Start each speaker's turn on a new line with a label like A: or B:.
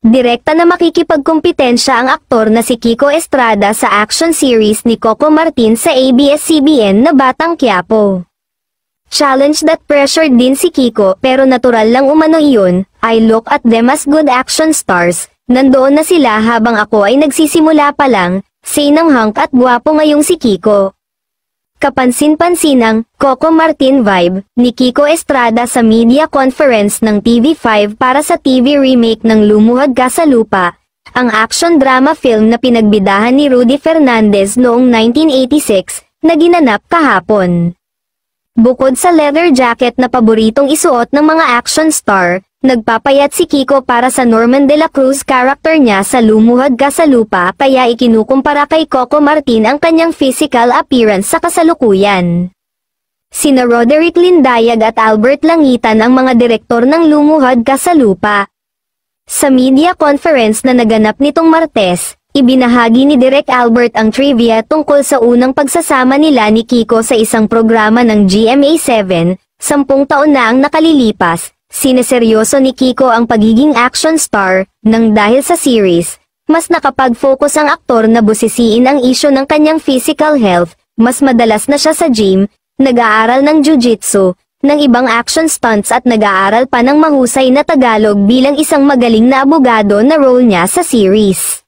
A: Direkta na makikipagkumpetensya ang aktor na si Kiko Estrada sa action series ni Coco Martin sa ABS-CBN na Batang Quiapo. Challenge that pressured din si Kiko pero natural lang umano iyon. I look at them as good action stars. Nandoon na sila habang ako ay nagsisimula pa lang, say ng hunk at gwapo ngayong si Kiko. Kapansin-pansinang Coco Martin vibe ni Kiko Estrada sa media conference ng TV5 para sa TV remake ng Lumuhod Ka sa Lupa, ang action drama film na pinagbidahan ni Rudy Fernandez noong 1986 na ginanap kahapon. Bukod sa leather jacket na paboritong isuot ng mga action star, nagpapayat si Kiko para sa Norman de la Cruz character niya sa Lumuhod Ka sa Lupa kaya ikinukumpara kay Coco Martin ang kanyang physical appearance sa kasalukuyan. Sina Roderick Lindayag at Albert Langitan ang mga direktor ng Lumuhod Ka sa Lupa. Sa media conference na naganap nitong Martes, ibinahagi ni Direk Albert ang trivia tungkol sa unang pagsasama nila ni Kiko sa isang programa ng GMA7, 10 taon na ang nakalilipas. Sineseryoso ni Kiko ang pagiging action star, nang dahil sa series, mas nakapag-focus ang aktor na busisiin ang isyu ng kanyang physical health, mas madalas na siya sa gym, nag-aaral ng jiu-jitsu, ng ibang action stunts at nag-aaral pa ng mahusay na Tagalog bilang isang magaling na abogado na role niya sa series.